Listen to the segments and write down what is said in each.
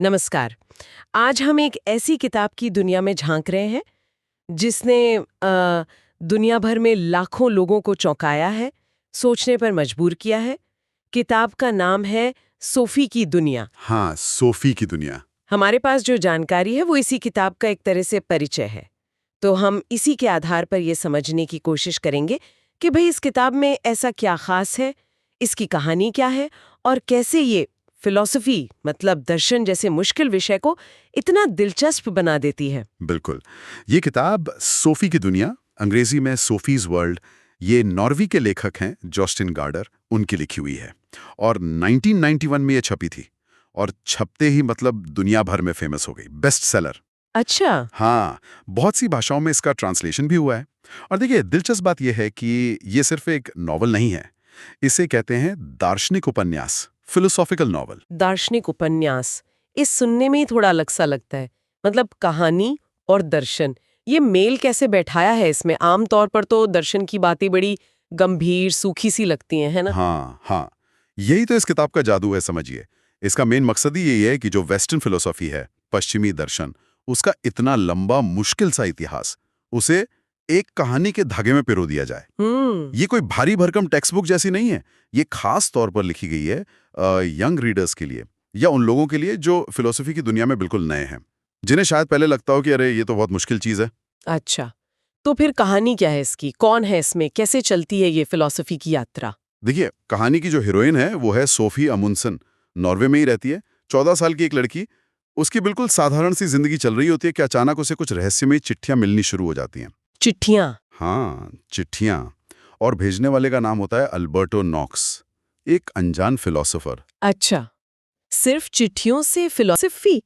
नमस्कार। आज हम एक ऐसी किताब की दुनिया में झांक रहे हैं जिसने दुनिया भर में लाखों लोगों को चौंकाया है, सोचने पर मजबूर किया है। किताब का नाम है सोफी की दुनिया। हाँ, सोफी की दुनिया। हमारे पास जो जानकारी है वो इसी किताब का एक तरह से परिचय है। तो हम इसी के आधार पर ये समझने की कोशिश करेंगे कि भाई इस किताब में ऐसा क्या खास है, इसकी कहानी क्या है और कैसे ये फिलॉसफी मतलब दर्शन जैसे मुश्किल विषय को इतना दिलचस्प बना देती है। बिल्कुल। ये किताब सोफी की दुनिया, अंग्रेजी में सोफीज वर्ल्ड, ये नॉर्वे के लेखक हैं जॉस्टिन गार्डर, उनकी लिखी हुई है और 1991 में ये छपी थी और छपते ही मतलब दुनिया भर में फेमस हो गई, बेस्ट सेलर। अच्छा। हाँ, बहुत सी भाषाओं में इसका ट्रांसलेशन भी हुआ है। और देखिए, दिलचस्प बात यह है कि ये सिर्फ एक नॉवल नहीं है, इसे कहते हैं दार्शनिक उपन्यास, फिलोसॉफिकल नॉवल। दार्शनिक उपन्यास, इस सुनने में ही थोड़ा अलग सा लगता है। मतलब कहानी और दर्शन, ये मेल कैसे बैठाया है इसमें? आमतौर पर तो दर्शन की बातें बड़ी गंभीर सूखी सी लगती हैं, है ना? हाँ हाँ, यही तो इस किताब का जादू है, समझिए। इसका मेन मकसद ही यही है कि जो वेस्टर्न फिलोसॉफी है, पश्चिमी दर्शन, उसका इतना लंबा मुश्किल सा इतिहास, उसे एक कहानी के धागे में पिरो दिया जाए। ये कोई भारी भरकम टेक्स्ट बुक जैसी नहीं है। ये खास तौर पर लिखी गई है यंग रीडर्स के लिए, या उन लोगों के लिए जो फिलोसॉफी की दुनिया में बिल्कुल नए हैं, जिन्हें शायद पहले लगता हो कि अरे ये तो बहुत मुश्किल चीज है। अच्छा, तो फिर कहानी क्या है इसकी? कौन है इसमें? कैसे चलती है ये फिलॉसफी की यात्रा? देखिए, कहानी की जो हीरोइन है वो है सोफी अमुंडsen। नॉर्वे में ही रहती है, 14 साल की एक लड़की। उसकी बिल्कुल साधारण सी जिंदगी चल रही होती है कि अचानक उसे कुछ रहस्यमयी चिट्ठियां मिलनी शुरू हो जाती हैं। चिट्ठियां? हाँ, चिट्ठियां। और भेजने वाले का नाम होता है अल्बर्टो नॉक्स, एक अनजान फिलोसोफर। अच्छा, सिर्फ चिट्ठियों से फिलॉसफी?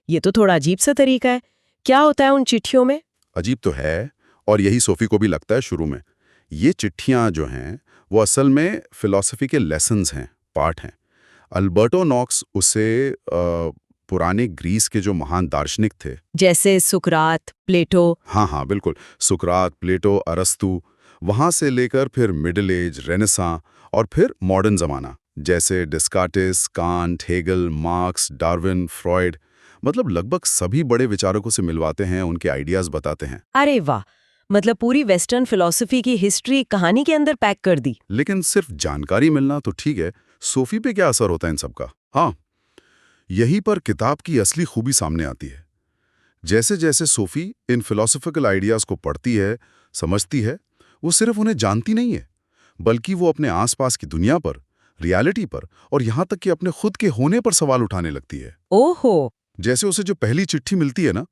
ये तो थोड़ा अजीब सा तरीका है। क्या होता है उन चिट्ठियों में? अजीब तो है, और यही सोफी को भी लगता है शुरू में। ये चिट्ठियां जो हैं वो असल में फिलॉसफी के लेसन्स हैं, पाठ हैं। अल्बर्टो नॉक्स उसे पुराने ग्रीस के जो महान दार्शनिक थे, जैसे सुकरात, प्लेटो? हाँ हाँ बिल्कुल, सुकरात, प्लेटो, अरस्तु, वहाँ से लेकर फिर मिडिल एज, रेनेसां और फिर मॉडर्न ज़माना, जैसे डिस्कार्टिस, can't, Hegel, marks, Darwin, Freud, मतलब लगभग सभी बड़े विचारकों से मिलवाते हैं, उनके आइडियाज़ बताते हैं। अरे वाह, मतलब पूरी वेस्टर्न फिलॉसफी की हिस्ट्री कहानी के अंदर पैक कर दी। लेकिन सिर्फ जानकारी मिलना तो ठीक है, सोफी पे क्या असर होता है इन सबका? हाँ, यहीं पर किताब की असली खूबी सामने आती है। जैसे जैसे सोफी इन फिलोसॉफिकल आइडियाज को पढ़ती है, समझती है, वो सिर्फ उन्हें जानती नहीं है, बल्कि वो अपने आसपास की दुनिया पर, रियलिटी पर और यहाँ तक कि अपने खुद के होने पर सवाल उठाने लगती है। ओहो। जैसे उसे जो पहली चिट्ठी मिलती है ना,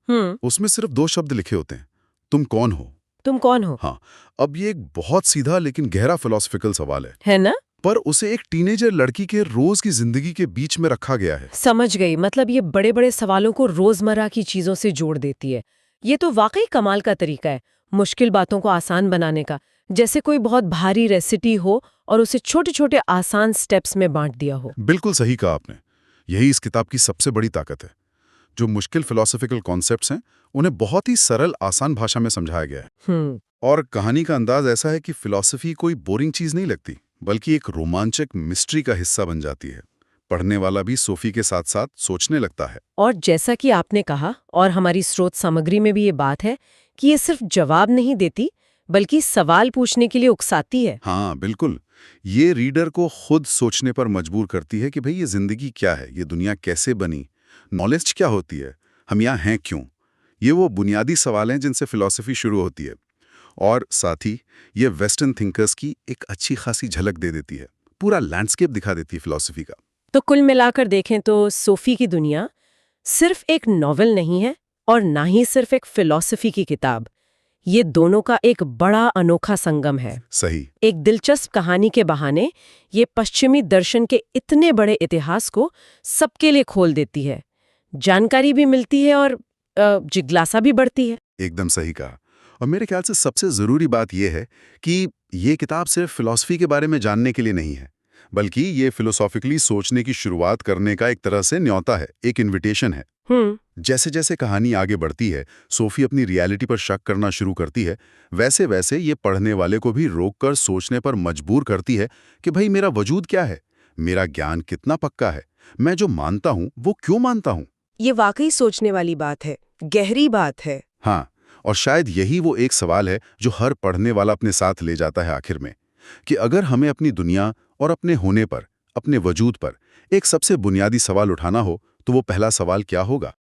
उसमें सिर्फ 2 शब्द लिखे होते हैं, तुम कौन हो। तुम कौन हो? हाँ, अब ये एक बहुत सीधा लेकिन गहरा फिलोसॉफिकल सवाल है ना? पर उसे एक टीनेजर लड़की के रोज की जिंदगी के बीच में रखा गया है। समझ गई, मतलब ये बड़े बड़े सवालों को रोजमर्रा की चीजों से जोड़ देती है। ये तो वाकई कमाल का तरीका है, मुश्किल बातों को आसान बनाने का। जैसे कोई बहुत भारी रेसिपी हो और उसे छोटे छोटे आसान स्टेप्स में बांट दिया हो। बिल्कुल सही कहा आपने। यही इस किताब की सबसे बड़ी ताकत है। जो मुश्किल फिलोसॉफिकल कॉन्सेप्ट्स हैं, उन्हें बहुत ही सरल, आसान भाषा में समझाया गया है। और कहानी का अंदाज ऐसा है कि फिलॉसफी कोई बोरिंग चीज नहीं लगती, बल्कि एक रोमांचक मिस्ट्री का हिस्सा बन जाती है। पढ़ने वाला भी सोफी के साथ साथ सोचने लगता है। और जैसा कि आपने कहा, और हमारी स्रोत सामग्री में भी ये बात है कि ये सिर्फ जवाब नहीं देती, बल्कि सवाल पूछने के लिए उकसाती है। हाँ बिल्कुल, ये रीडर को खुद सोचने पर मजबूर करती है कि भाई ये जिंदगी क्या है, ये दुनिया कैसे बनी, नॉलेज क्या होती है, हम यहाँ हैं क्यों। ये वो बुनियादी सवाल हैं जिनसे फिलॉसफी शुरू होती है। और साथ ही ये वेस्टर्न थिंकर्स की एक अच्छी खासी झलक दे देती है, पूरा लैंडस्केप दिखा देती है फिलॉसफी का। तो कुल मिलाकर देखें तो सोफी की दुनिया सिर्फ एक नॉवेल नहीं है और ना ही सिर्फ एक फिलॉसफी की किताब। ये दोनों का एक बड़ा अनोखा संगम है। सही। एक दिलचस्प कहानी के बहाने ये पश्चिमी दर्शन के इतने बड़े इतिहास को सबके लिए खोल देती है। जानकारी भी मिलती है और जिज्ञासा भी बढ़ती है। एकदम सही कहा। और मेरे ख्याल से सबसे ज़रूरी बात यह है कि ये किताब सिर्फ फिलॉसफी के बारे में जानने के लिए नहीं है, बल्कि ये फिलोसॉफिकली सोचने की शुरुआत करने का एक तरह से न्योता है, एक इन्विटेशन है। जैसे जैसे कहानी आगे बढ़ती है, सोफी अपनी रियलिटी पर शक करना शुरू करती है, वैसे वैसे ये पढ़ने वाले को भी रोककर सोचने पर मजबूर करती है कि भाई मेरा वजूद क्या है, मेरा ज्ञान कितना पक्का है, मैं जो मानता हूँ वो क्यों मानता हूँ। ये वाकई सोचने वाली बात है, गहरी बात है। हाँ, और शायद यही वो एक सवाल है जो हर पढ़ने वाला अपने साथ ले जाता है आखिर में, कि अगर हमें अपनी दुनिया और अपने होने पर, अपने वजूद पर एक सबसे बुनियादी सवाल उठाना हो, तो वो पहला सवाल क्या होगा?